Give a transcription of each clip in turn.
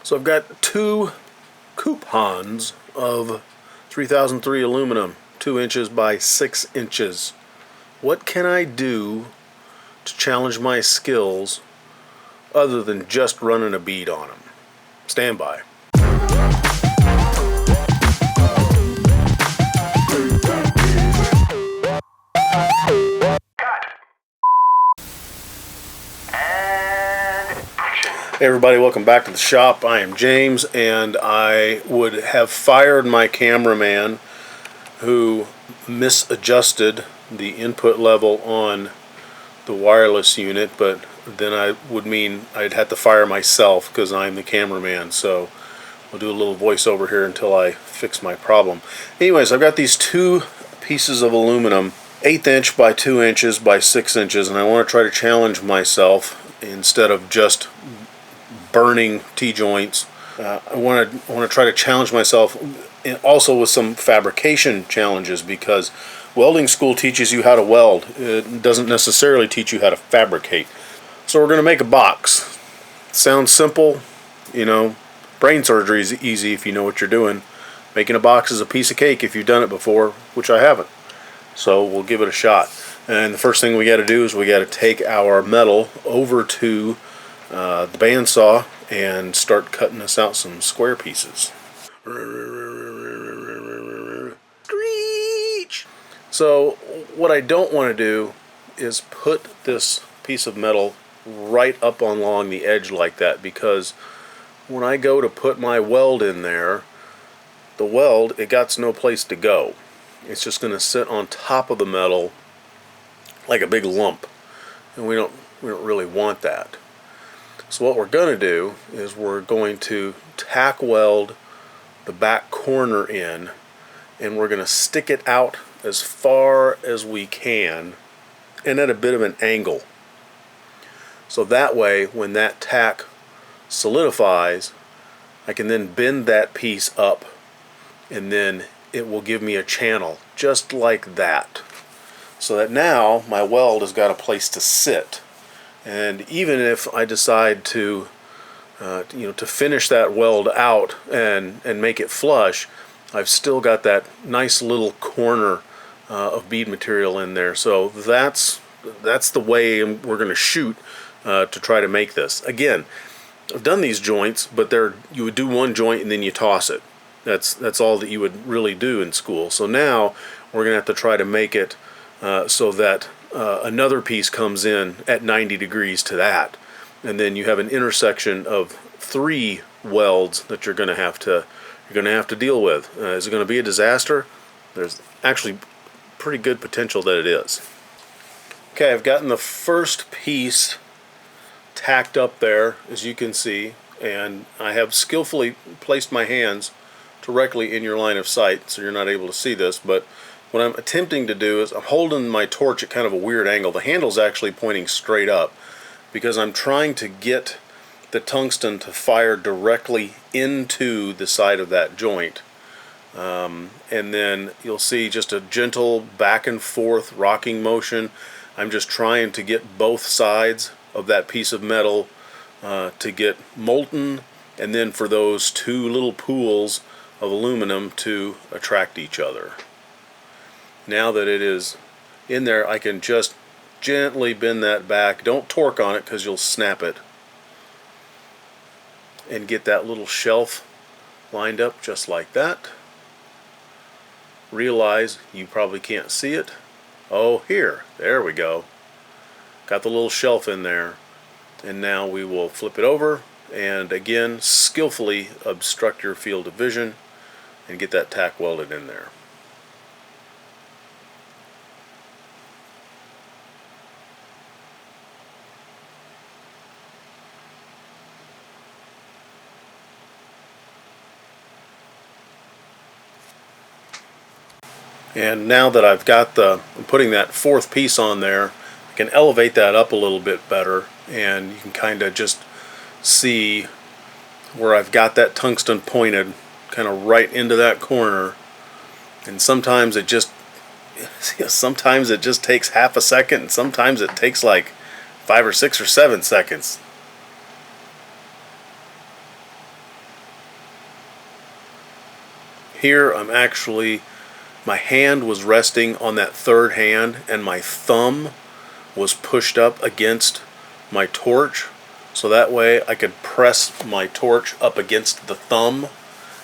So I've got two coupons of 3003 aluminum, 2 inches by 6 inches. What can I do to challenge my skills other than just running a bead on them? Stand by. Hey everybody, welcome back to the shop. I am James, and I would have fired my cameraman who misadjusted the input level on the wireless unit, but then I would mean I'd have to fire myself because I'm the cameraman. So we'll do a little voiceover here until I fix my problem. Anyways, I've got these two pieces of aluminum, 1/8 inch by 2 inches by 6 inches, and I want to try to challenge myself instead of just burning T-joints. I want to try to challenge myself also with some fabrication challenges, because welding school teaches you how to weld. It doesn't necessarily teach you how to fabricate. So we're going to make a box. Sounds simple, you know. Brain surgery is easy if you know what you're doing. Making a box is a piece of cake if you've done it before, which I haven't. So we'll give it a shot. And the first thing we got to do is we got to take our metal over to the bandsaw and start cutting us out some square pieces. Screech! So what I don't want to do is put this piece of metal right up along the edge like that, because when I go to put my weld in there, the weld, it got no place to go. It's just going to sit on top of the metal like a big lump, and we don't really want that. So what we're going to do is we're going to tack weld the back corner in, and we're going to stick it out as far as we can and at a bit of an angle. So that way, when that tack solidifies, I can then bend that piece up, and then it will give me a channel just like that. So that now my weld has got a place to sit. And even if I decide to to finish that weld out and make it flush, I've still got that nice little corner of bead material in there. So that's the way we're going to shoot to try to make this. Again, I've done these joints, but you would do one joint and then you toss it. That's all that you would really do in school. So now we're going to have to try to make it so that another piece comes in at 90 degrees to that, and then you have an intersection of 3 welds that you're going to have to deal with. Is it going to be a disaster? There's actually pretty good potential that it is. Okay, I've gotten the first piece tacked up there, as you can see, and I have skillfully placed my hands directly in your line of sight, so you're not able to see this, but what I'm attempting to do is I'm holding my torch at kind of a weird angle. The handle's actually pointing straight up because I'm trying to get the tungsten to fire directly into the side of that joint. And then you'll see just a gentle back and forth rocking motion. I'm just trying to get both sides of that piece of metal to get molten, and then for those 2 little pools of aluminum to attract each other. Now that it is in there, I can just gently bend that back. Don't torque on it because you'll snap it. And get that little shelf lined up just like that. Realize you probably can't see it. Oh, there we go. Got the little shelf in there. And now we will flip it over and again skillfully obstruct your field of vision and get that tack welded in there. And now that I've got I'm putting that 4th piece on there, I can elevate that up a little bit better, and you can kind of just see where I've got that tungsten pointed kind of right into that corner. And sometimes it just takes half a second, and sometimes it takes like 5 or 6 or 7 seconds. here I'm actually, my hand was resting on that third hand and my thumb was pushed up against my torch, so that way I could press my torch up against the thumb,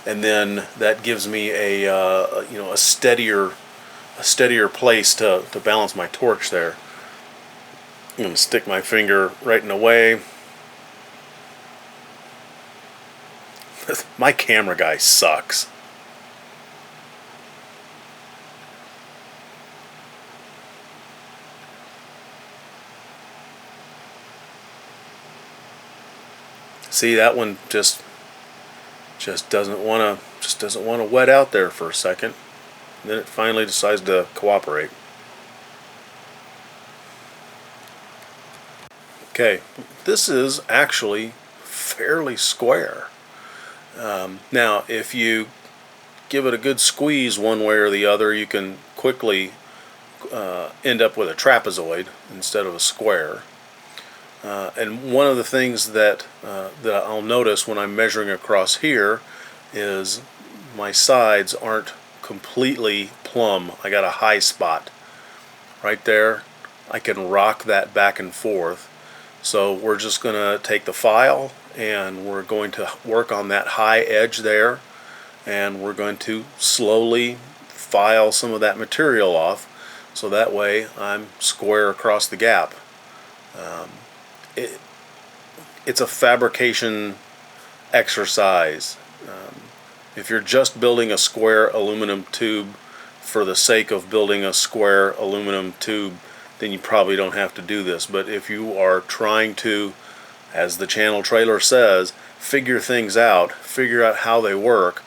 and then that gives me a you know, a steadier place to balance my torch there. I'm going to stick my finger right in the way. My camera guy sucks. See, that one just doesn't want to wet out there for a second. And then it finally decides to cooperate. Okay, this is actually fairly square. Now, if you give it a good squeeze one way or the other, you can quickly end up with a trapezoid instead of a square. And one of the things that I'll notice when I'm measuring across here is my sides aren't completely plumb. I got a high spot right there. I can rock that back and forth. So we're just going to take the file and we're going to work on that high edge there, and we're going to slowly file some of that material off so that way I'm square across the gap. It's a fabrication exercise. If you're just building a square aluminum tube for the sake of building a square aluminum tube, then you probably don't have to do this. But if you are trying to, as the channel trailer says, figure things out, figure out how they work,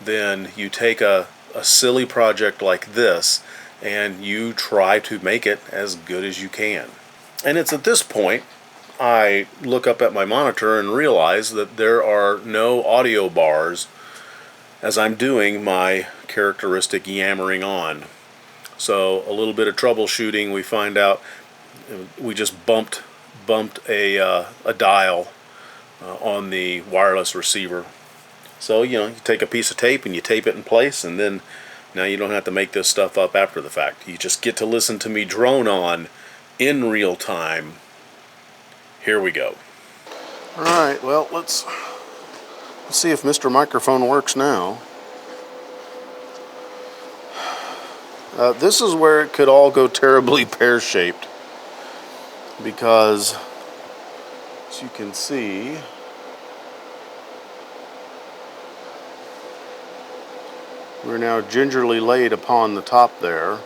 then you take a silly project like this and you try to make it as good as you can. And it's at this point I look up at my monitor and realize that there are no audio bars as I'm doing my characteristic yammering on. So a little bit of troubleshooting, we find out we just bumped a dial on the wireless receiver. So, you know, you take a piece of tape and you tape it in place, and then now you don't have to make this stuff up after the fact. You just get to listen to me drone on in real time. Here we go. Alright, well, let's see if Mr. Microphone works now. This is where it could all go terribly pear-shaped, because as you can see, we're now gingerly laid upon the top there.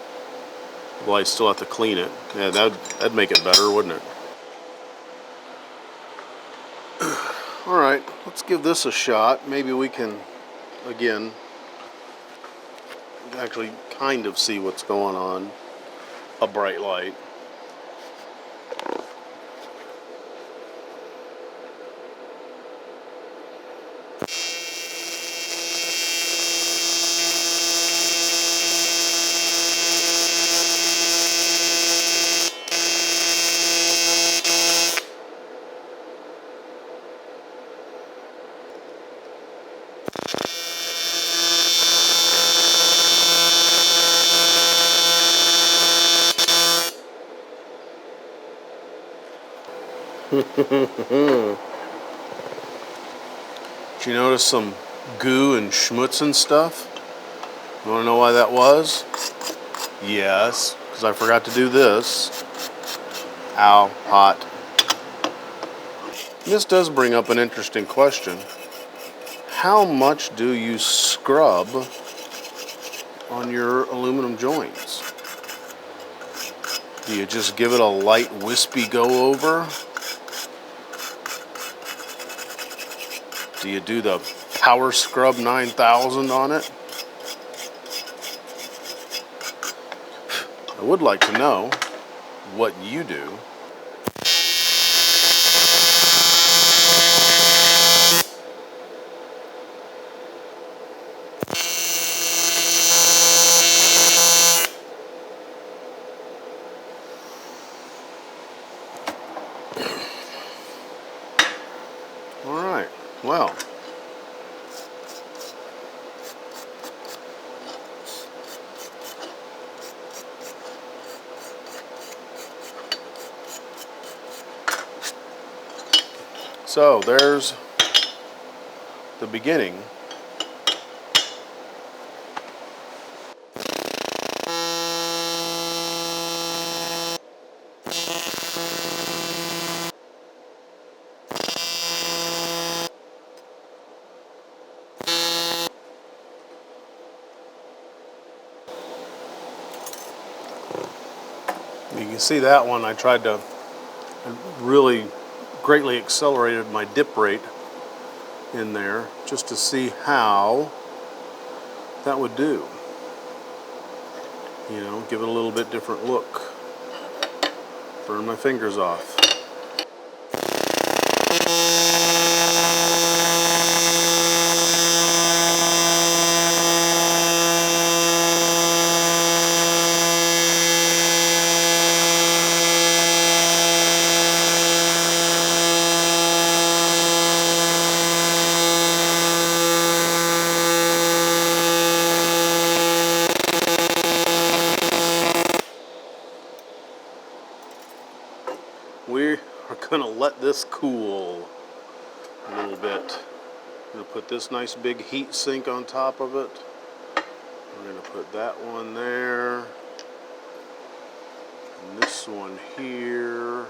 Well, I still have to clean it. Yeah, that'd make it better, wouldn't it? Alright, let's give this a shot. Maybe we can, again, actually kind of see what's going on. A bright light. Did you notice some goo and schmutz and stuff? You want to know why that was? Yes, because I forgot to do this. Ow, hot. This does bring up an interesting question. How much do you scrub on your aluminum joints? Do you just give it a light wispy go over? Do you do the Power Scrub 9000 on it? I would like to know what you do. All right, well, So there's the beginning. You can see that one I really greatly accelerated my dip rate in there just to see how that would do. You know, give it a little bit different look. Burn my fingers off. We are gonna let this cool a little bit. I'm gonna put this nice big heat sink on top of it. We're gonna put that one there. And this one here.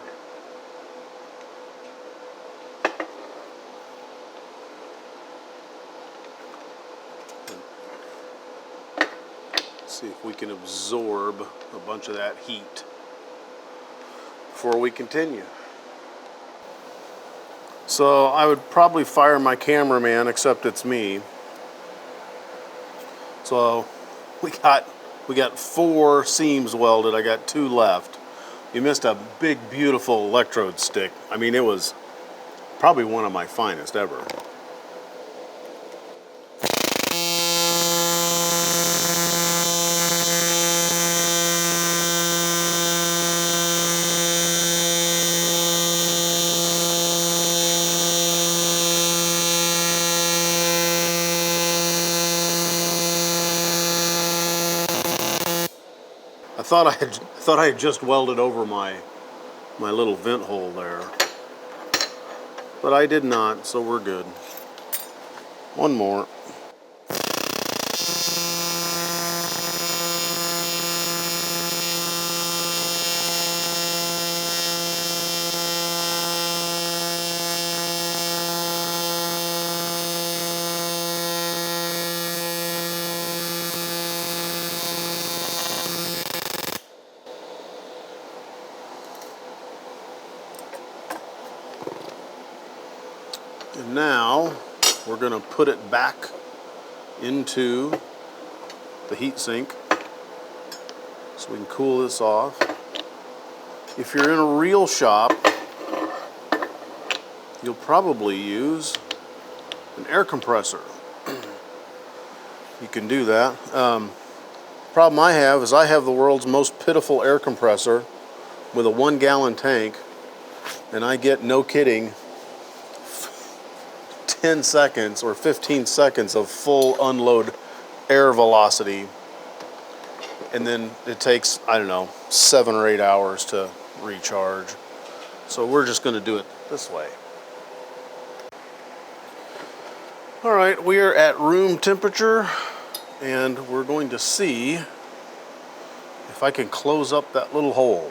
See if we can absorb a bunch of that heat before we continue. So I would probably fire my cameraman, except it's me. So we got 4 seams welded. I got 2 left. You missed a big, beautiful electrode stick. I mean, it was probably one of my finest ever. I thought I had just welded over my little vent hole there, but I did not, so we're good. One more. And now we're going to put it back into the heat sink so we can cool this off. If you're in a real shop, you'll probably use an air compressor. You can do that. Problem I have is I have the world's most pitiful air compressor with a 1-gallon tank, and I get, no kidding, 10 seconds or 15 seconds of full unload air velocity, and then it takes, I don't know, 7 or 8 hours to recharge. So we're just going to do it this way. All right, we are at room temperature, and we're going to see if I can close up that little hole.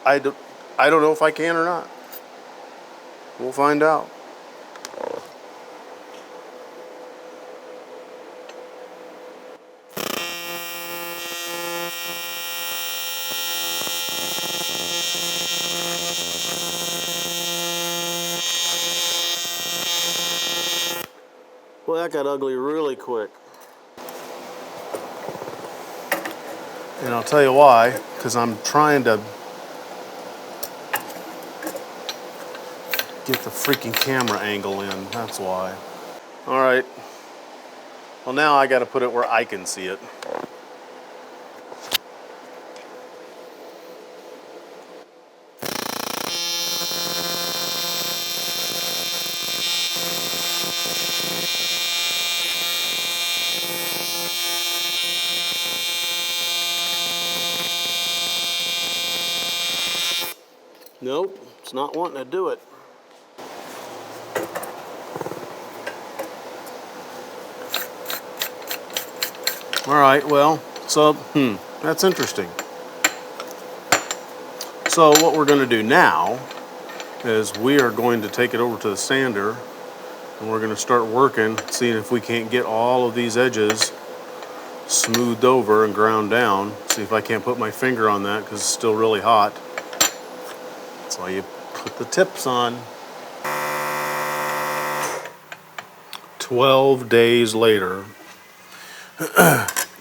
I don't know if I can or not. We'll find out. Well, that got ugly really quick. And I'll tell you why, because I'm trying to get the freaking camera angle in, that's why. All right, well now I got to put it where I can see it. Nope, it's not wanting to do it. All right, well, so, that's interesting. So what we're going to do now is we are going to take it over to the sander and we're going to start working, seeing if we can't get all of these edges smoothed over and ground down. See if I can't put my finger on that because it's still really hot. That's why you put the tips on. 12 days later.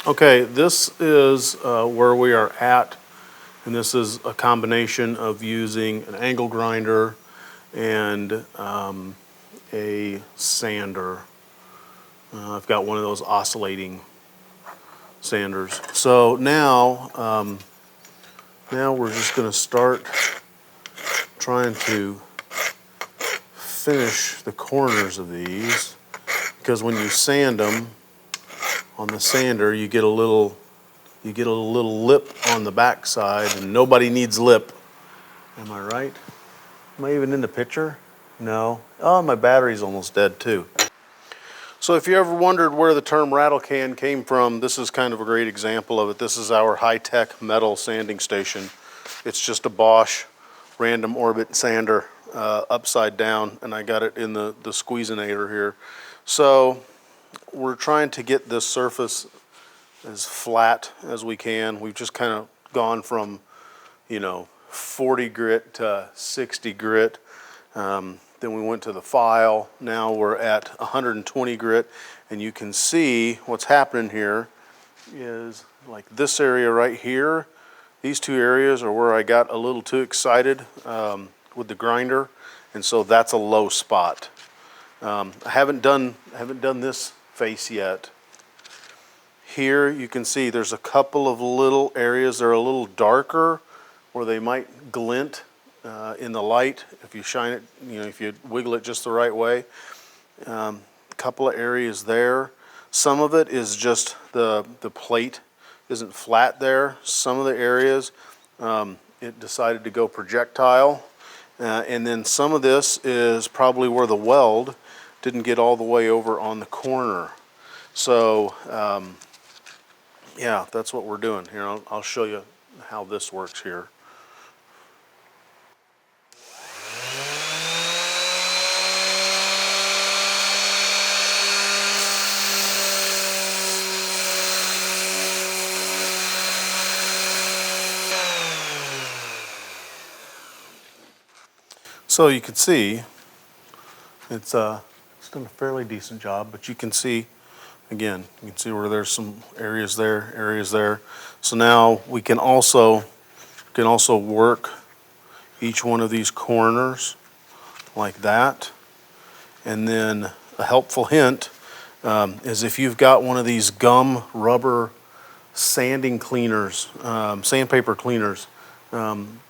Okay, this is where we are at, and this is a combination of using an angle grinder and a sander. I've got one of those oscillating sanders. So now, now we're just going to start trying to finish the corners of these, because when you sand them on the sander, you get a little lip on the back side, and nobody needs lip. Am I right? Am I even in the picture? No. Oh, my battery's almost dead too. So if you ever wondered where the term rattle can came from, this is kind of a great example of it. This is our high-tech metal sanding station. It's just a Bosch random orbit sander upside down, and I got it in the squeezinator here. So we're trying to get this surface as flat as we can. We've just kind of gone from, 40 grit to 60 grit. Then we went to the file. Now we're at 120 grit, and you can see what's happening here is like this area right here. These two areas are where I got a little too excited with the grinder, and so that's a low spot. I haven't done this face yet. Here you can see there's a couple of little areas that are a little darker where they might glint in the light if you shine it, if you wiggle it just the right way. A couple of areas there. Some of it is just the plate isn't flat there. Some of the areas it decided to go projectile. And then some of this is probably where the weld didn't get all the way over on the corner. So yeah, that's what we're doing here. I'll show you how this works here. So you can see it's done a fairly decent job, but you can see, again, you can see where there's some areas there. So now we can also work each one of these corners like that. And then a helpful hint is if you've got one of these gum rubber sanding cleaners, sandpaper cleaners.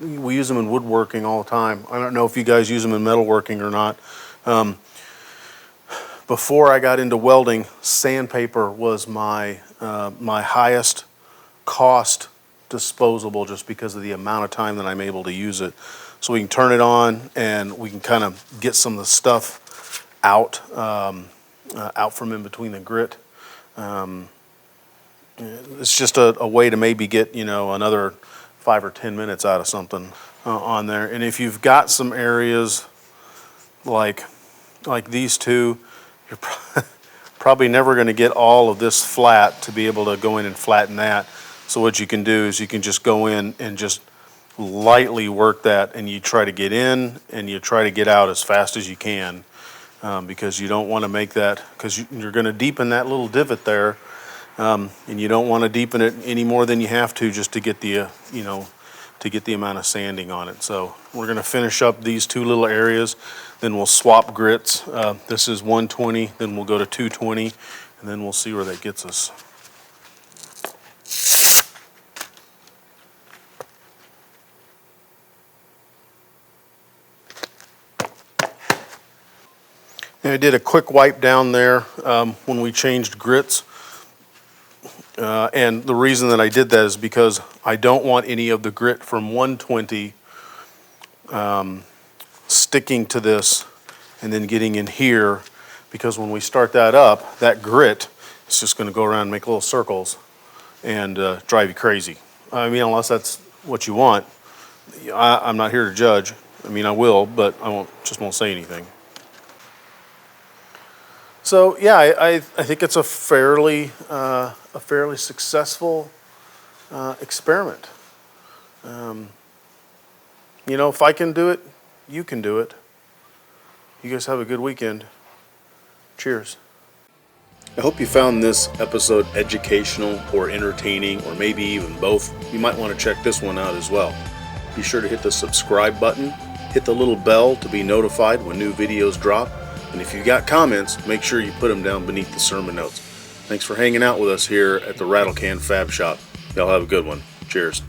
We use them in woodworking all the time. I don't know if you guys use them in metalworking or not. Before I got into welding, sandpaper was my my highest cost disposable, just because of the amount of time that I'm able to use it. So we can turn it on and we can kind of get some of the stuff out from in between the grit. It's just a way to maybe get another 5 or 10 minutes out of something on there. And if you've got some areas like these two, you're probably never going to get all of this flat to be able to go in and flatten that. So what you can do is you can just go in and just lightly work that, and you try to get in and you try to get out as fast as you can, because you don't want to make that, because you're going to deepen that little divot there. And you don't want to deepen it any more than you have to, just to get the to get the amount of sanding on it. So we're going to finish up these two little areas, then we'll swap grits. This is 120, then we'll go to 220, and then we'll see where that gets us. And I did a quick wipe down there when we changed grits. And the reason that I did that is because I don't want any of the grit from 120 sticking to this and then getting in here, because when we start that up, that grit is just going to go around and make little circles. and drive you crazy. I mean, unless that's what you want. I'm not here to judge. I mean, I will, but I just won't say anything. So yeah, I think it's a fairly successful experiment. You know, if I can do it, you can do it. You guys have a good weekend. Cheers. I hope you found this episode educational or entertaining, or maybe even both. You might want to check this one out as well. Be sure to hit the subscribe button, hit the little bell to be notified when new videos drop, and if you've got comments, make sure you put them down beneath the sermon notes. Thanks for hanging out with us here at the RATTLECAN Fab Shop. Y'all have a good one. Cheers.